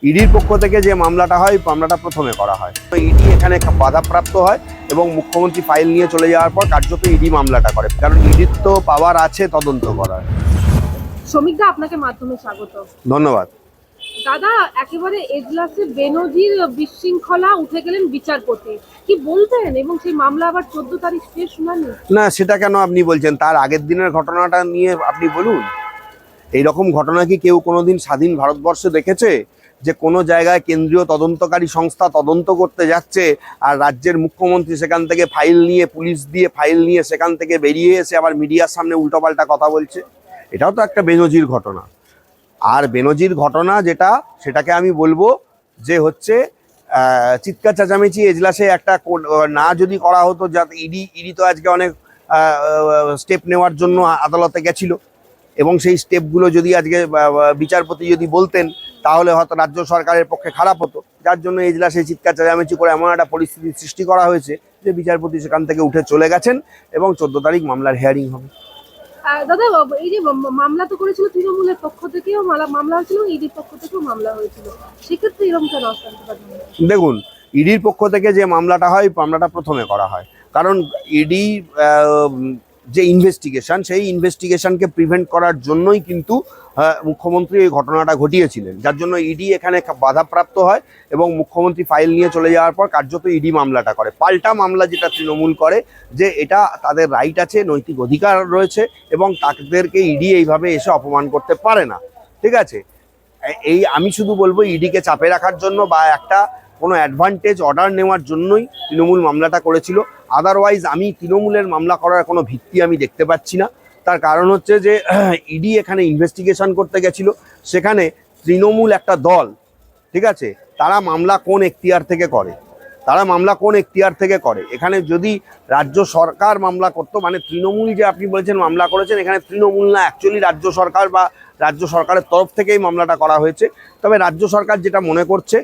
ইডির পক্ষ থেকে যে মামলাটা হয় মামলাটা প্রথমে করা হয়। ইডি এখানে বাধাপ্রাপ্ত হয় এবং মুখ্যমন্ত্রী ফাইল নিয়ে চলে যাওয়ার পর কার্যত ইডি মামলাটা করে, কারণ ইডির তো পাওয়ার আছে তদন্ত করার। শ্রমিকদা, আপনাকে মাধ্যমে স্বাগত। ধন্যবাদ। দাদা, একেবারে এজলাসে বেনজির বিশৃঙ্খলা উঠে গেলেন বিচারপতি, কি বলবেন? এবং সেই মামলা আবার 14 তারিখ শেষ শুনানি। না, সেটা কেন আপনি বলছেন? তার আগের দিনের ঘটনাটা নিয়ে আপনি বলুন। এইরকম ঘটনা কি কেউ কোনোদিন স্বাধীন ভারতবর্ষে দেখেছে যে কোনো জায়গায় কেন্দ্রীয় তদন্তকারী সংস্থা তদন্ত করতে যাচ্ছে আর রাজ্যের মুখ্যমন্ত্রী সেখান থেকে ফাইল নিয়ে, পুলিশ দিয়ে ফাইল নিয়ে সেখান থেকে বেরিয়ে এসে আবার মিডিয়ার সামনে উল্টোপাল্টা কথা বলছে? এটাও তো একটা বেনজির ঘটনা। আর বেনজির ঘটনা যেটা, সেটাকে আমি বলবো যে হচ্ছে চিৎকার চেঁচামেচি এজলাসে একটা না যদি করা হতো, যাতে ইডি তো আজকে অনেক স্টেপ নেওয়ার জন্য আদালতে গেছিল, এবং সেই স্টেপগুলো যদি আজকে বিচারপতি যদি বলতেন তাহলে হয়তো রাজ্য সরকারের পক্ষে খারাপ হতো, যার জন্য এজলাসে চিৎকার চেঁচামেচি করে এমন একটা পরিস্থিতির সৃষ্টি করা হয়েছে যে বিচারপতি সেখান থেকে উঠে চলে গেছেন এবং 14 তারিখ মামলার হিয়ারিং হবে। দাদা, এই যে মামলা তো করেছিল তৃণমূলের পক্ষ থেকেও মামলা হয়েছিল, ইডির পক্ষ থেকেও মামলা হয়েছিল, সেক্ষেত্রে এরকম কেন অশান্তি? দেখুন, ইডির পক্ষ থেকে যে মামলাটা হয় মামলাটা প্রথমে করা হয়, কারণ ইডি যে ইনভেস্টিগেশন, সেই ইনভেস্টিগেশনকে প্রিভেন্ট করার জন্যই কিন্তু মুখ্যমন্ত্রী এই ঘটনাটা ঘটিয়েছিলেন, যার জন্য ইডি এখানে বাধাপ্রাপ্ত হয় এবং মুখ্যমন্ত্রী ফাইল নিয়ে চলে যাওয়ার পর কার্যত ইডি মামলাটা করে। পাল্টা মামলা যেটা তৃণমূল করে, যে এটা তাদের রাইট আছে, নৈতিক অধিকার রয়েছে এবং তাদেরকে ইডি এইভাবে এসে অপমান করতে পারে না। ঠিক আছে, এই আমি শুধু বলবো ইডিকে চাপে রাখার জন্য বা একটা কোনো অ্যাডভান্টেজ অর্ডার নেওয়ার জন্যই তৃণমূল মামলাটা করেছিল। আদারওয়াইজ আমি তৃণমূলের মামলা করার কোনো ভিত্তি আমি দেখতে পাচ্ছি না। তার কারণ হচ্ছে যে ইডি এখানে ইনভেস্টিগেশন করতে গেছিল, সেখানে তৃণমূল একটা দল, ঠিক আছে, তারা মামলা কোন এখতিয়ার থেকে করে, এখানে যদি রাজ্য সরকার মামলা করতো, মানে তৃণমূল যে আপনি বলছেন মামলা করেছেন, এখানে তৃণমূল না, অ্যাকচুয়ালি রাজ্য সরকার বা রাজ্য সরকারের তরফ থেকেই মামলাটা করা হয়েছে। তবে রাজ্য সরকার যেটা মনে করছে,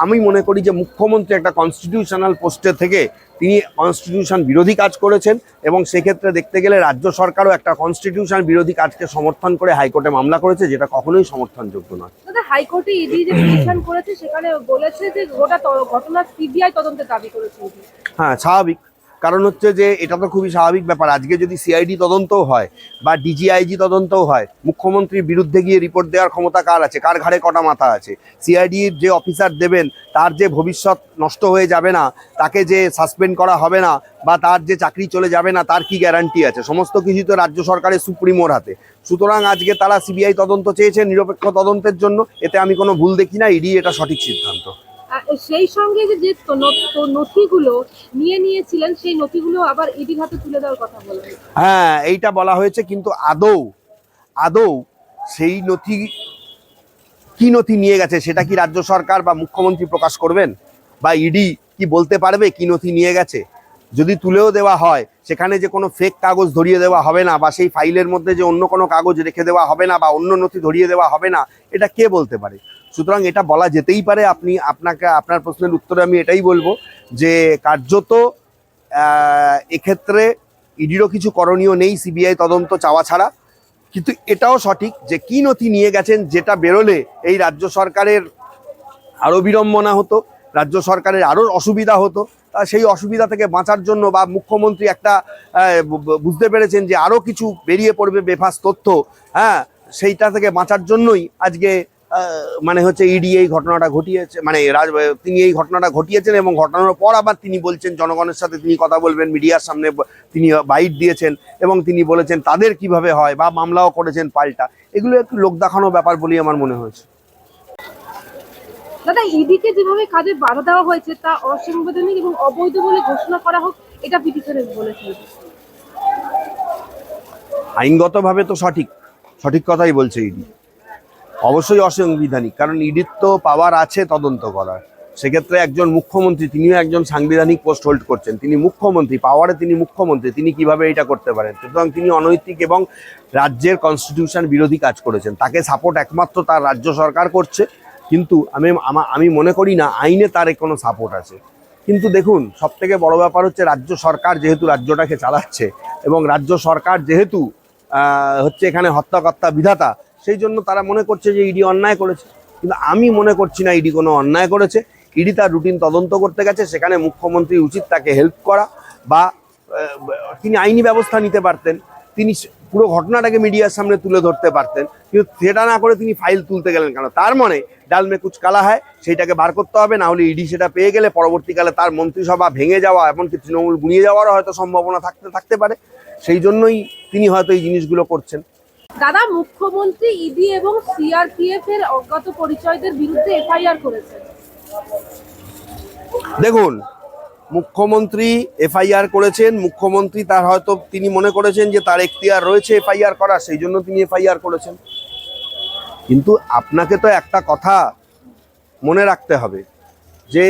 আমি মনে করি যে মুখ্যমন্ত্রী একটা কনস্টিটিউশনাল পোস্টে থেকে তিনি কনস্টিটিউশন বিরোধী কাজ করেছেন, এবং সেক্ষেত্রে দেখতে গেলে রাজ্য সরকারও একটা কনস্টিটিউশন বিরোধী কাজকে সমর্থন করে হাইকোর্টে মামলা করেছে, যেটা কখনোই সমর্থনযোগ্য নয়। দাদা, হাইকোর্টে ইডি যে পিটিশন করেছে সেখানে বলেছে যে গোটা ঘটনা সিবিআই তদন্তে দাবি করেছে। হ্যাঁ, স্বাভাবিক, কারণ হচ্ছে যে এটা তো খুবই স্বাভাবিক ব্যাপার। আজকে যদি সিআইডি তদন্তও হয় বা ডিজিআইজি তদন্তও হয়, মুখ্যমন্ত্রীর বিরুদ্ধে গিয়ে রিপোর্ট দেওয়ার ক্ষমতা কার আছে? কার ঘাড়ে কটা মাথা আছে? সিআইডির যে অফিসার দেবেন তার যে ভবিষ্যৎ নষ্ট হয়ে যাবে না, তাকে যে সাসপেন্ড করা হবে না বা তার যে চাকরি চলে যাবে না, তার কি গ্যারান্টি আছে? সমস্ত কিছু তো রাজ্য সরকারের সুপ্রিমোর হাতে। সুতরাং আজকে তারা সিবিআই তদন্ত চেয়েছে নিরপেক্ষ তদন্তের জন্য, এতে আমি কোনো ভুল দেখি না। ইডি এটা সঠিক সিদ্ধান্ত। সেই সঙ্গে যে নথিগুলো নিয়েছিলেন, সেই নথিগুলো আবার ইডির হাতে তুলে দেওয়ার কথা বলা হয়েছে। হ্যাঁ, এইটা বলা হয়েছে, কিন্তু আদৌ সেই নথি, কি নথি নিয়ে গেছে সেটা কি রাজ্য সরকার বা মুখ্যমন্ত্রী প্রকাশ করবেন? বা ইডি কি বলতে পারবে কি নথি নিয়ে গেছে? যদি তুলেও দেওয়া হয়, সেখানে যে কোনো ফেক কাগজ ধরিয়ে দেওয়া হবে না, বা সেই ফাইলের মধ্যে যে অন্য কোনো কাগজ রেখে দেওয়া হবে না, বা অন্য নথি ধরিয়ে দেওয়া হবে না, এটা কে বলতে পারে? সুতরাং এটা বলা যেতেই পারে। আপনার প্রশ্নের উত্তরে আমি এটাই বলবো যে কার্যত এক্ষেত্রে ইডিরও কিছু করণীয় নেই সিবিআই তদন্ত চাওয়া ছাড়া। কিন্তু এটাও সঠিক যে কি নথি নিয়ে গেছেন, যেটা বেরোলে এই রাজ্য সরকারের আরও বিড়ম্বনা হতো, রাজ্য সরকারের আরও অসুবিধা হতো। সেই অসুবিধা থেকে বাঁচার জন্য বা মুখ্যমন্ত্রী একটা বুঝতে পেরেছেন যে আরও কিছু বেরিয়ে পড়বে বেফাস তথ্য, হ্যাঁ, সেইটা থেকে বাঁচার জন্যই আজকে মানে হচ্ছে ইডি এই ঘটনাটা ঘটিয়েছে, মানে তিনি এই ঘটনাটা ঘটিয়েছেন, এবং ঘটনার পর আবার তিনি বলছেন জনগণের সাথে তিনি কথা বলবেন, মিডিয়ার সামনে তিনি বাইট দিয়েছেন এবং তিনি বলেছেন তাদের কিভাবে হয়, বা মামলাও করেছেন পাল্টা। এগুলো একটু লোক দেখানো ব্যাপার বলেই আমার মনে হয়েছে। দাদা, ইডিকে যেভাবে কাজে বাধা দেওয়া হয়েছে তা অসাংবিধানিক এবং অবৈধ বলে ঘোষণা করা হোক, এটা পিটিশনে বলেছে। আইনগতভাবে তো সঠিক কথাই বলছে ইডি, অবশ্যই অসাংবিধানিক, কারণ ইডির তো পাওয়ার আছে তদন্ত করার। সেক্ষেত্রে একজন মুখ্যমন্ত্রী, তিনিও একজন সাংবিধানিক পোস্ট হোল্ড করছেন, তিনি মুখ্যমন্ত্রী, পাওয়ারে তিনি মুখ্যমন্ত্রী, তিনি কিভাবে এটা করতে পারেন? সুতরাং তিনি অনৈতিক এবং রাজ্যের কনস্টিটিউশন বিরোধী কাজ করেছেন। তাকে সাপোর্ট একমাত্র তার রাজ্য সরকার করছে, কিন্তু আমি মনে করি না আইনে তার কোনো সাপোর্ট আছে। কিন্তু দেখুন, সব থেকে বড় ব্যাপার হচ্ছে রাজ্য সরকার যেহেতু রাজ্যটাকে চালাচ্ছে, এবং রাজ্য সরকার যেহেতু হচ্ছে এখানে হত্যাকর্তা বিধাতা, সেই জন্য তারা মনে করছে যে ইডি অন্যায় করেছে। কিন্তু আমি মনে করছি না ইডি কোনো অন্যায় করেছে। ইডি তার রুটিন তদন্ত করতে গেছে, সেখানে মুখ্যমন্ত্রী উচিত তাকে হেল্প করা, বা তিনি আইনি ব্যবস্থা নিতে পারতেন, তিনি পুরো ঘটনাটাকে মিডিয়ার সামনে তুলে ধরতে পারতেন, কিন্তু সেটা না করে তিনি ফাইল তুলতে গেলেন কেন? তার মানে ডাল মে কুচ কালা হয়, সেইটাকে বার করতে হবে, না হলে ইডি সেটা পেয়ে গেলে পরবর্তীকালে তার মন্ত্রিসভা ভেঙে যাওয়া, এমনকি তৃণমূল গুঁড়িয়ে যাওয়ারও হয়তো সম্ভাবনা থাকতে পারে। সেই জন্যই তিনি হয়তো এই জিনিসগুলো করছেন। দাদা, মুখ্যমন্ত্রী ইডি এবং সিআরপিএফ এর অজ্ঞাত পরিচয়দের বিরুদ্ধে এফআইআর করেছেন। দেখুন, মুখ্যমন্ত্রী এফআইআর করেছেন, মুখ্যমন্ত্রী তার হয়তো তিনি মনে করেছেন যে তার এখতিয়ার রয়েছে এফআইআর করা, সেই জন্য তিনি এফআইআর করেছেন। কিন্তু আপনাকে তো একটা কথা মনে রাখতে হবে যে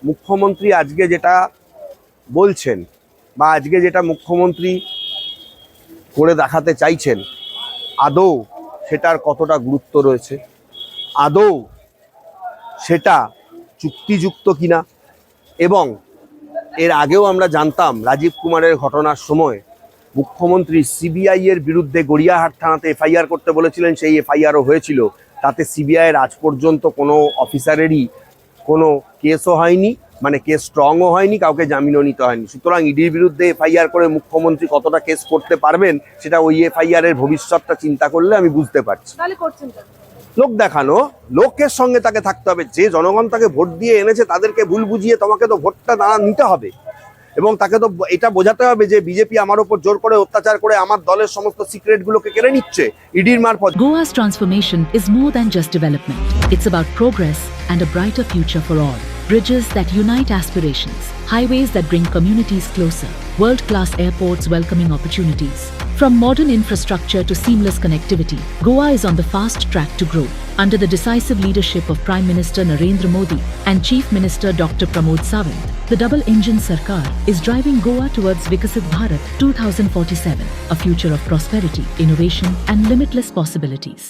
মুখ্যমন্ত্রী আজকে যেটা বলছেন, বা আজকে যেটা মুখ্যমন্ত্রী করে দেখাতে চাইছেন, আদৌ সেটার কতটা গুরুত্ব রয়েছে, আদৌ সেটা চুক্তিযুক্ত কিনা। এবং এর আগেও আমরা জানতাম রাজীব কুমারের ঘটনার সময় মুখ্যমন্ত্রী সিবিআই এর বিরুদ্ধে গড়িয়াহাট থানাতে এফআইআর করতে বলেছিলেন, সেই এফআইআরও হয়েছিল। তাতে সিবিআইয়ের আজ পর্যন্ত কোনো অফিসারেরই কোনো কেসও হয়নি, মানে কেস স্ট্রংও হয়নি, কাউকে জামিনও নিতে হয়নি। সুতরাং ইডির বিরুদ্ধে এফআইআর করে মুখ্যমন্ত্রী কতটা কেস করতে পারবেন, সেটা ওই এফআইআর এর ভবিষ্যৎটা চিন্তা করলে আমি বুঝতে পারছি। তাহলে করছেন কেন? লোক দেখানো, লোকের সঙ্গে তাকে থাকতে হবে। যে জনগণ তাকে ভোট দিয়ে এনেছে তাদেরকে ভুল বুঝিয়ে তোমাকে তো ভোটটা নিতে হবে, এবং তাকে তো এটা বোঝাতে হবে যে বিজেপি আমার উপর জোর করে অত্যাচার করে আমার দলের সমস্ত সিক্রেটগুলোকে কেড়ে নিচ্ছে ইডির মারফত। Goa's transformation is more than just development. It's about progress and a brighter future for all. Bridges that unite aspirations, highways that bring communities closer, world-class airports welcoming opportunities. From modern infrastructure to seamless connectivity, Goa is on the fast track to grow. Under the decisive leadership of Prime Minister Narendra Modi and Chief Minister Dr. Pramod Sawant, the double-engine Sarkar is driving Goa towards Vikasit Bharat 2047, a future of prosperity, innovation and limitless possibilities.